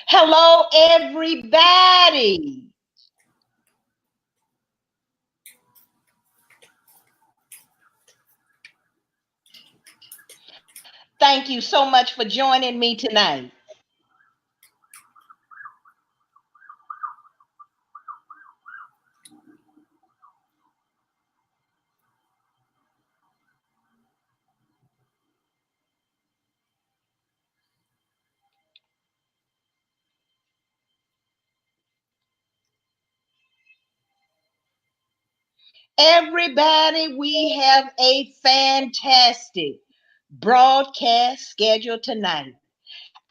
Hello, everybody. Thank you so much for joining me tonight. Everybody, we have a fantastic broadcast scheduled tonight.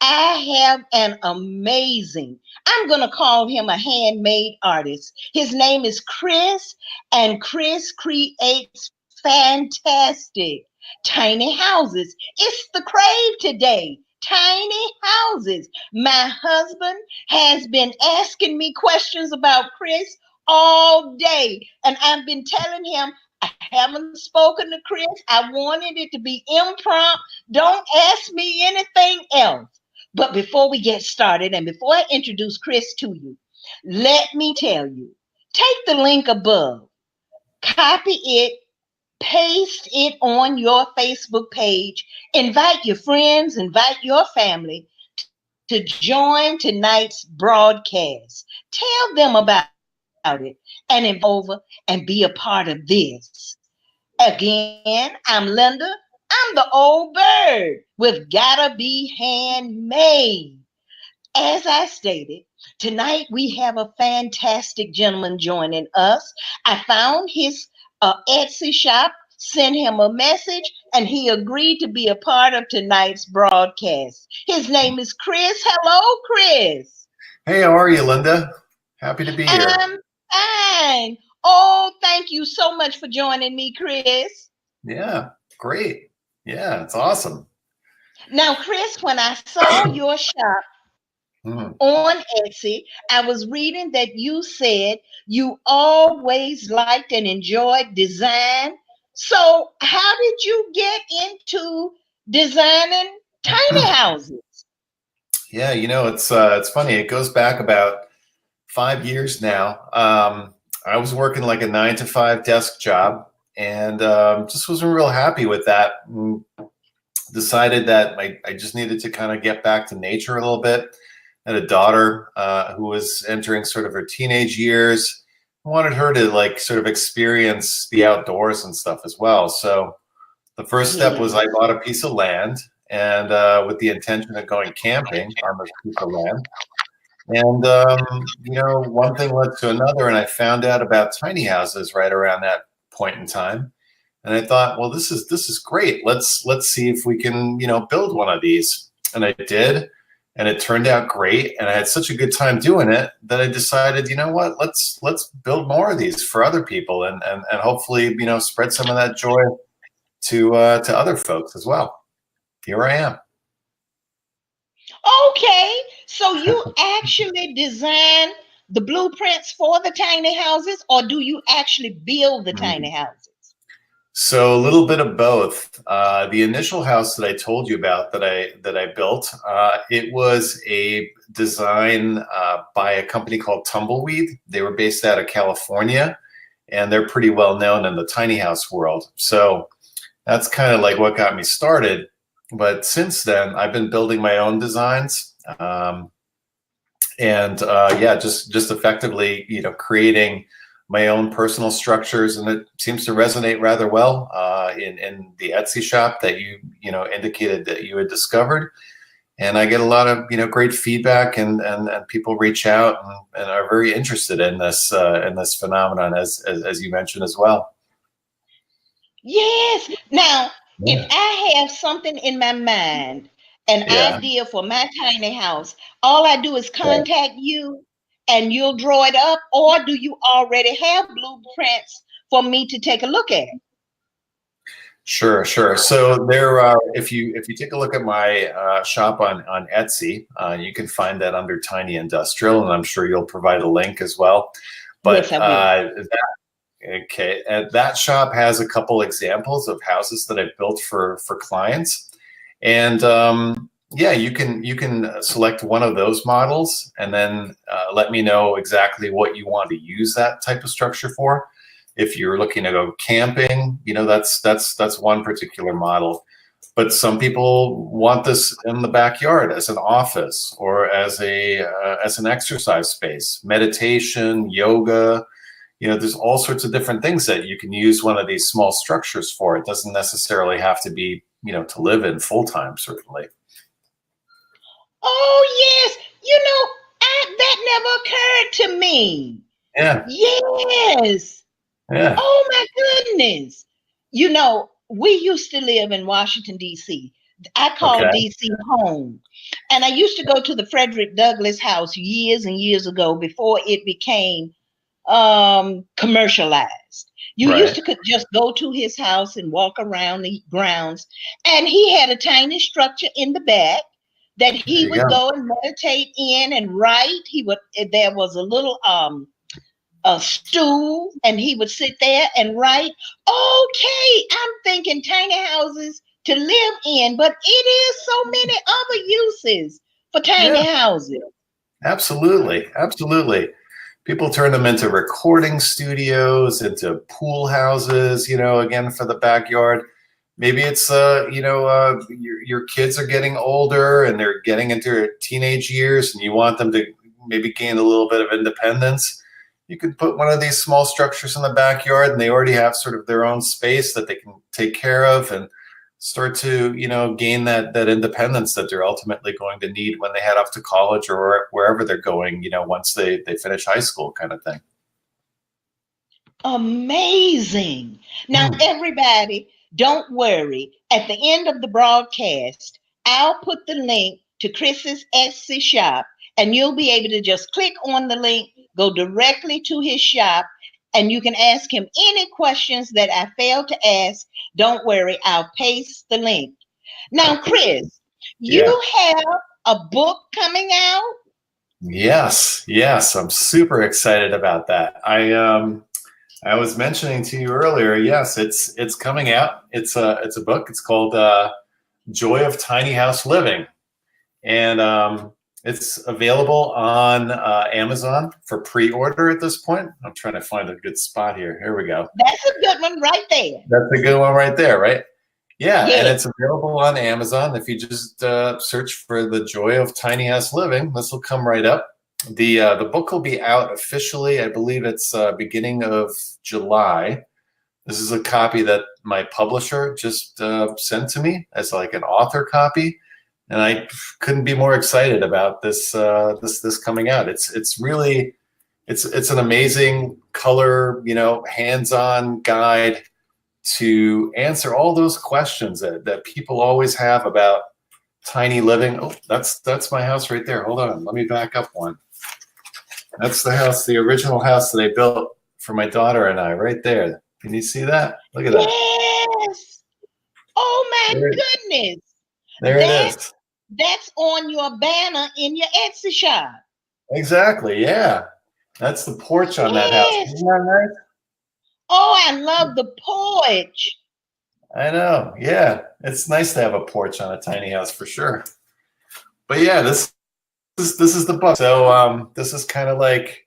I have an amazing, I'm going to call him a handmade artist. His name is Chris, and Chris creates fantastic tiny houses. It's the crave today. Tiny houses. My husband has been asking me questions about Chris all day, and I've been telling him I haven't spoken to Chris. I wanted it to be impromptu. Don't ask me anything else. But before we get started and before I introduce Chris to you, let me tell you, take the link above, copy it, paste it on your Facebook page, invite your friends, invite your family to join tonight's broadcast. Tell them about it and invite over and be a part of this. Again, I'm Linda. I'm the old bird with Gotta Be Handmade. As I stated, tonight we have a fantastic gentleman joining us. I found his Etsy shop, sent him a message, and he agreed to be a part of tonight's broadcast. His name is Chris. Hello, Chris. Hey, how are you, Linda? Happy to be here. I'm fine. Oh, thank you so much for joining me, Chris. Yeah, great. Yeah, it's awesome. Now, Chris, when I saw your shop on Etsy, I was reading that you said you always liked and enjoyed design. So, how did you get into designing tiny houses? Yeah, it's funny. It goes back about 5 years now. I was working like a 9 to 5 desk job, and just wasn't real happy with that. Decided that I just needed to kind of get back to nature a little bit. I had a daughter who was entering sort of her teenage years. I wanted her to like sort of experience the outdoors and stuff as well. So the first step was I bought a piece of land, and with the intention of going camping on this piece of land. And one thing led to another, and I found out about tiny houses right around that point in time. And I thought, well, this is great. Let's see if we can build one of these. And I did, and it turned out great. And I had such a good time doing it that I decided, you know what, let's build more of these for other people, and hopefully spread some of that joy to other folks as well. Here I am. Okay, so you actually design the blueprints for the tiny houses, or do you actually build the tiny houses? So a little bit of both. The initial house that I told you about that I built, it was a design by a company called Tumbleweed. They were based out of California, and they're pretty well known in the tiny house world. So that's kind of like what got me started. But since then, I've been building my own designs, just effectively, creating my own personal structures, and it seems to resonate rather well in the Etsy shop that you indicated that you had discovered. And I get a lot of great feedback, and people reach out and are very interested in this phenomenon, as you mentioned as well. Yes. Now, if I have something in my mind, an idea for my tiny house, all I do is contact you and you'll draw it up, or do you already have blueprints for me to take a look at? Sure. So there, if you take a look at my shop on Etsy, you can find that under Tiny Industrial, and I'm sure you'll provide a link as well. But yes, I will. okay, and that shop has a couple examples of houses that I've built for clients, and yeah, you can select one of those models, and then let me know exactly what you want to use that type of structure for. If you're looking to go camping, that's one particular model. But some people want this in the backyard as an office or as an exercise space, meditation, yoga. There's all sorts of different things that you can use one of these small structures for. It doesn't necessarily have to be, to live in full time, certainly. Oh yes, that never occurred to me. Yeah, Yes. yeah. Oh my goodness. We used to live in Washington, D.C. I call Okay. D.C. home. And I used to go to the Frederick Douglass house years and years ago before it became commercialized. You used Right. to could just go to his house and walk around the grounds. And he had a tiny structure in the back that he There you would go. go and meditate in and write. There was a little a stool and he would sit there and write. Okay, I'm thinking tiny houses to live in, but it is so many other uses for Yeah, tiny houses. absolutely. Absolutely. People turn them into recording studios, into pool houses, again, for the backyard. Maybe it's, your kids are getting older and they're getting into their teenage years and you want them to maybe gain a little bit of independence. You could put one of these small structures in the backyard and they already have sort of their own space that they can take care of and start to, gain that independence that they're ultimately going to need when they head off to college or wherever they're going, once they finish high school, kind of thing. Amazing. Now, Hmm. everybody, don't worry. At the end of the broadcast, I'll put the link to Chris's Etsy shop, and you'll be able to just click on the link, go directly to his shop, and you can ask him any questions that I failed to ask. Don't worry, I'll paste the link. Now, Chris, Yeah. you have a book coming out? Yes. Yes. I'm super excited about that. I was mentioning to you earlier. Yes, it's coming out. It's a book. It's called Joy of Tiny House Living, and it's available on Amazon for pre-order at this point. I'm trying to find a good spot here. Here we go. That's a good one right there. That's a good one right there, right? Yeah, and Yes. it's available on Amazon. If you just search for The Joy of Tiny House Living, this will come right up. The book will be out officially, I believe it's beginning of July. This is a copy that my publisher just sent to me as like an author copy, and I couldn't be more excited about this coming out. It's really it's an amazing color, hands-on guide to answer all those questions that people always have about tiny living. Oh, that's my house right there. Hold on, let me back up one. That's the house, the original house that I built for my daughter and I, right there. Can you see that? Look at that. Yes. Oh my There, goodness. there it That is. that's on your banner in your Etsy shop. Exactly. Yeah. That's the porch on that house. Yes. Isn't that nice? Oh, I love the porch. I know. Yeah. It's nice to have a porch on a tiny house for sure. But yeah, this is the book. So this is kind of like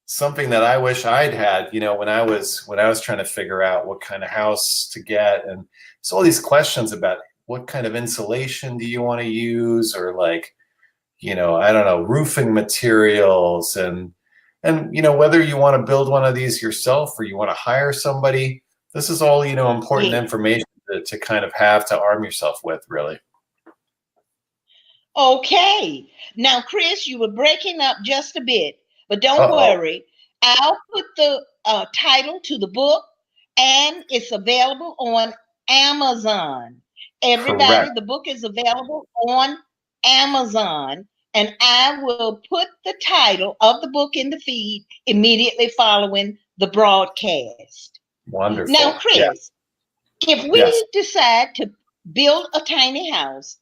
something that I wish I'd had, when I was trying to figure out what kind of house to get, and it's all these questions about what kind of insulation do you want to use, or like, I don't know, roofing materials, and whether you want to build one of these yourself or you want to hire somebody. This is all, important Yeah. information to kind of have to arm yourself with, really. Okay. Now, Chris, you were breaking up just a bit, but don't Uh-oh. worry. I'll put the title to the book, and it's available on Amazon. Everybody, Correct. the book is available on Amazon, and I will put the title of the book in the feed immediately following the broadcast. Now, Wonderful. Yeah. Chris, if Yes. we decide to build a tiny house,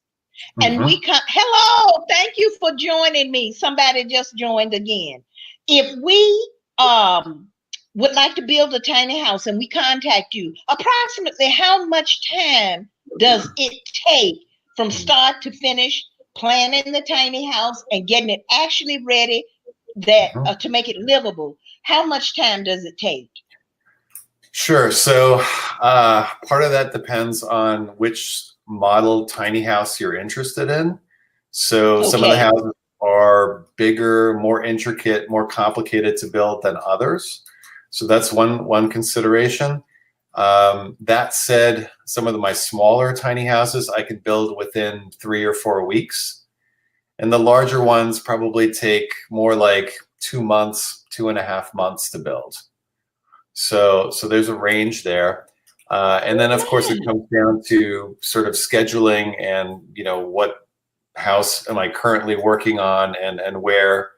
and Hmm. we come, hello, thank you for joining me. Somebody just joined again. If we would like to build a tiny house and we contact you, approximately how much time does it take from start to finish planning the tiny house and getting it actually ready that Mhm. to make it livable, how much time does it take? Sure. So part of that depends on which model tiny house you're interested in. So some of the Okay. houses are bigger, more intricate, more complicated to build than others. So that's one consideration. That said, some of my smaller tiny houses I can build within 3 or 4 weeks. And the larger ones probably take more like 2 months, 2.5 months to build. So there's a range there. And then of course it Oh, comes down to sort of scheduling and, what house am I currently working on, and where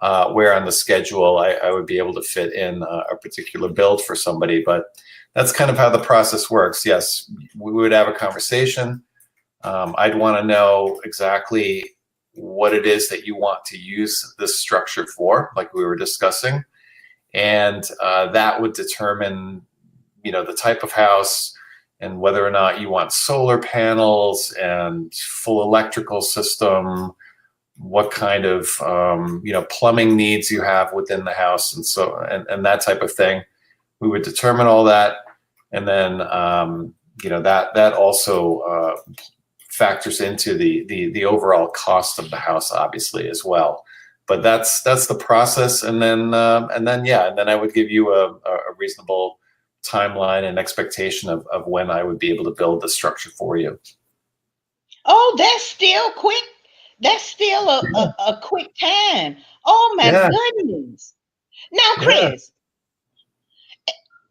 on the schedule I would be able to fit in a particular build for somebody. But that's kind of how the process works. Yes, we would have a conversation. I'd want to know exactly what it is that you want to use this structure for, like we were discussing, and that would determine, the type of house and whether or not you want solar panels and full electrical system, what kind of plumbing needs you have within the house, and that type of thing. We would determine all that, and then that also factors into the overall cost of the house, obviously, as well. But that's the process, and then I would give you a reasonable timeline and expectation of when I would be able to build the structure for you. oh, that's still quick. That's still a quick time. Oh my Yeah, goodness. Now, yeah, Chris,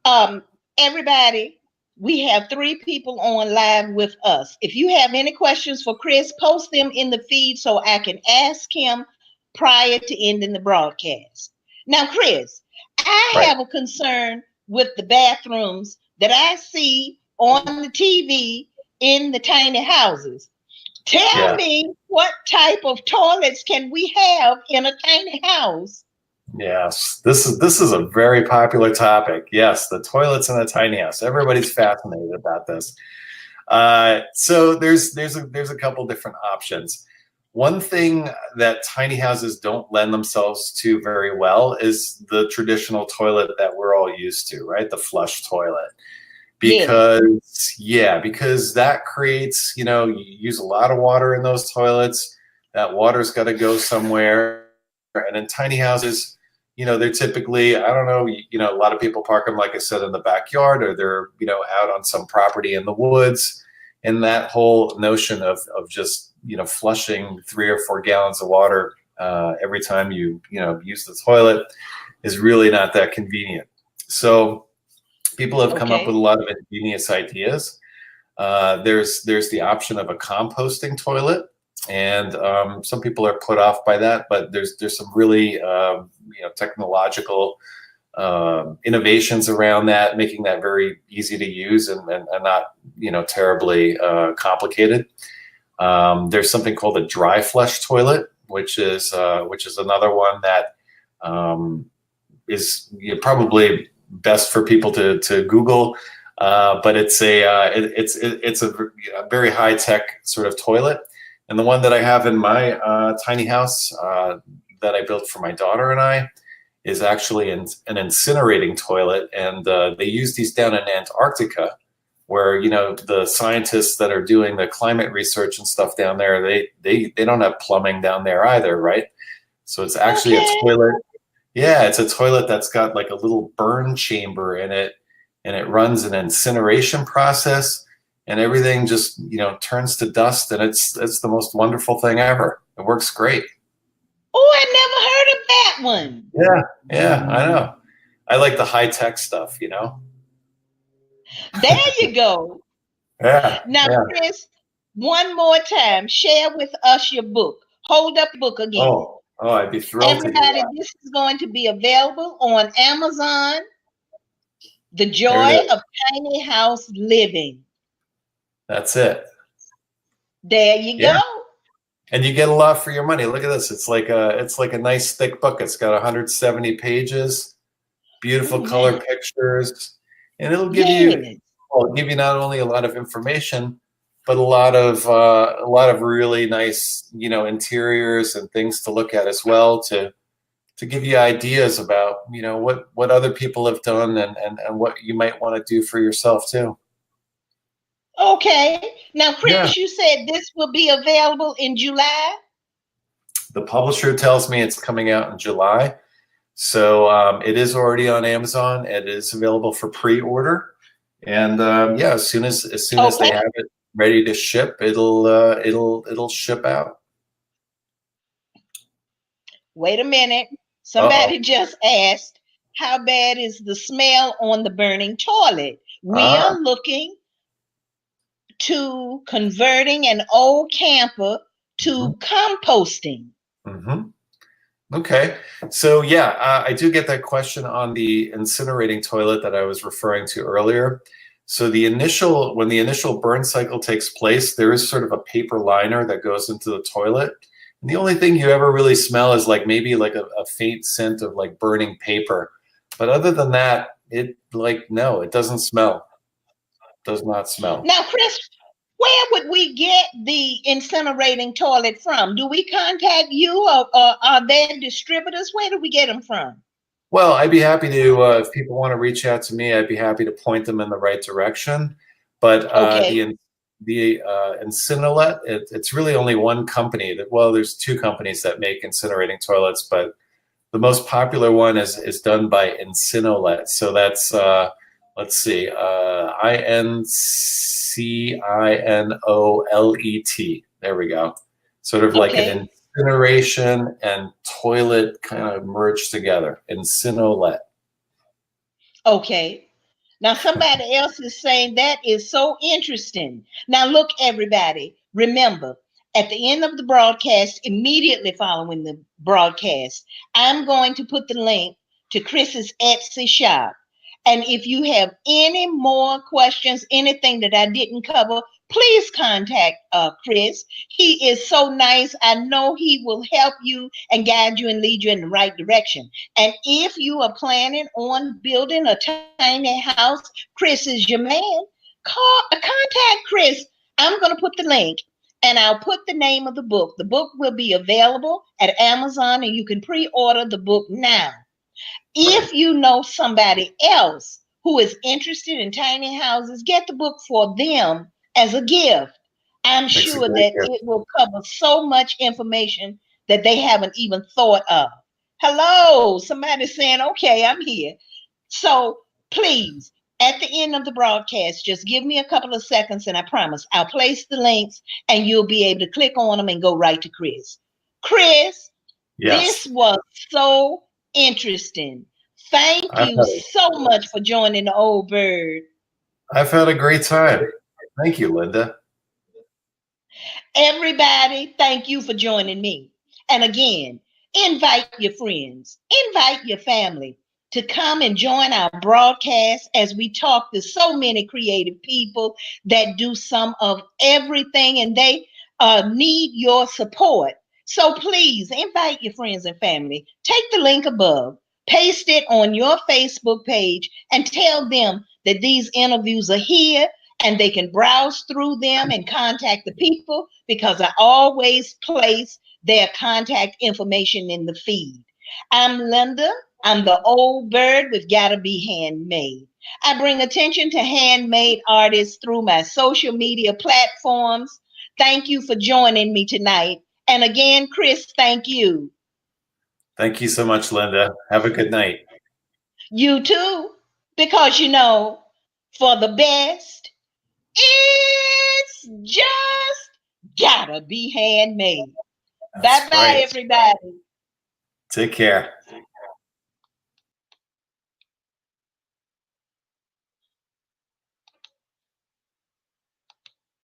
um, everybody, we have three people on live with us. If you have any questions for Chris, post them in the feed so I can ask him prior to ending the broadcast. Now, Chris, I right. have a concern with the bathrooms that I see on the TV in the tiny houses. Tell Yeah, me what type of toilets can we have in a tiny house? yes. This is a very popular topic. Yes, the toilets in a tiny house. Everybody's fascinated about this. So there's a couple different options. One thing that tiny houses don't lend themselves to very well is the traditional toilet that we're all used to, right? The flush toilet. Yes. Because that creates, you use a lot of water in those toilets. That water's got to go somewhere. And in tiny houses, they're typically, I don't know, a lot of people park them, like I said, in the backyard, or they're, out on some property in the woods. And that whole notion of just, flushing 3 or 4 gallons of water every time you use the toilet is really not that convenient. So people have come up with a Okay. lot of ingenious ideas. There's the option of a composting toilet, and some people are put off by that, but there's some really technological innovations around that, making that very easy to use, and not terribly complicated. There's something called a dry flush toilet, which is another one that is probably best for people to Google. But it's a very high tech sort of toilet, and the one that I have in my tiny house that I built for my daughter and I is actually an incinerating toilet, and they use these down in Antarctica, where the scientists that are doing the climate research and stuff down there, they don't have plumbing down there either, right? So it's actually a Okay. toilet. Yeah, it's a toilet that's got like a little burn chamber in it, and it runs an incineration process, and everything just turns to dust, and it's the most wonderful thing ever. It works great. Oh, I never heard of that one. Yeah, yeah, I know. I like the high tech stuff. There you go. Yeah, Now, yeah. Chris, one more time, share with us your book. Hold up your book again. Oh, I'd be thrilled to do Everybody, that. this is going to be available on Amazon. The There it Joy is. of Tiny House Living. That's it. There you Yeah. go. And you get a lot for your money. Look at this. It's like a nice thick book. It's got 170 pages, Oh beautiful my. color pictures, and it'll give you Yes. well, it'll give you not only a lot of information, but a lot of really nice, you know, interiors and things to look at as well to give you ideas about, you know, what other people have done and what you might want to do for yourself too. Okay. Now, Yeah. Chris, you said this will be available in July. The publisher tells me it's coming out in July. So it is already on Amazon. It is available for pre-order. And yeah, as soon as they Okay. have it ready to ship, it'll ship out. Wait a minute. Uh-oh. Somebody just asked, how bad is the smell on the burning toilet? We are Ah. looking to converting an old camper Hmm. to composting. Hmm. Okay. So yeah, I do get that question on the incinerating toilet that I was referring to earlier. So when the initial burn cycle takes place, there is sort of a paper liner that goes into the toilet. And the only thing you ever really smell is like maybe like a faint scent of like burning paper. But other than that, it like no, it doesn't smell. Does not smell. Now, Chris, where would we get the incinerating toilet from? Do we contact you, or are there distributors? Where do we get them from? Well, I'd be happy to, if people want to reach out to me, I'd be happy to point them in the right direction. But Okay. the Incinelet, it's really only one company. Well, there's two companies that make incinerating toilets, but the most popular one is done by Incinolet. So that's let's see, Incinolet. There we go. Sort of like Okay. an incineration and toilet kind of merged together. Incinolet. Okay. Now, somebody else is saying that is so interesting. Now, look, everybody, remember, at the end of the broadcast, immediately following the broadcast, I'm going to put the link to Chris's Etsy shop. And if you have any more questions, anything that I didn't cover, please contact Chris. He is so nice. I know he will help you and guide you and lead you in the right direction. And if you are planning on building a tiny house, Chris is your man. Contact Chris. I'm going to put the link and I'll put the name of the book. The book will be available at Amazon and you can pre order the book now. Right. If you know somebody else who is interested in tiny houses, get the book for them as a gift. I'm Makes a sure great that gift. it will cover so much information that they haven't even thought of. Hello, somebody saying, okay, I'm here. So please, at the end of the broadcast, just give me a couple of seconds and I promise I'll place the links and you'll be able to click on them and go right to Chris. Chris, this Yes. was so interesting. Thank I've you had, so much for joining the old bird. I've had a great time. Thank you, Linda. Everybody, thank you for joining me. And again, invite your friends, invite your family to come and join our broadcast as we talk to so many creative people that do some of everything and they need your support. So please invite your friends and family. Take the link above, paste it on your Facebook page, and tell them that these interviews are here and they can browse through them and contact the people because I always place their contact information in the feed. I'm Linda. I'm the old bird with Gotta Be Handmade. I bring attention to handmade artists through my social media platforms. Thank you for joining me tonight. And again, Chris, thank you. Thank you so much, Linda. Have a good night. You too, because for the best, it's just gotta be handmade. Bye That's bye, right. everybody. Take care.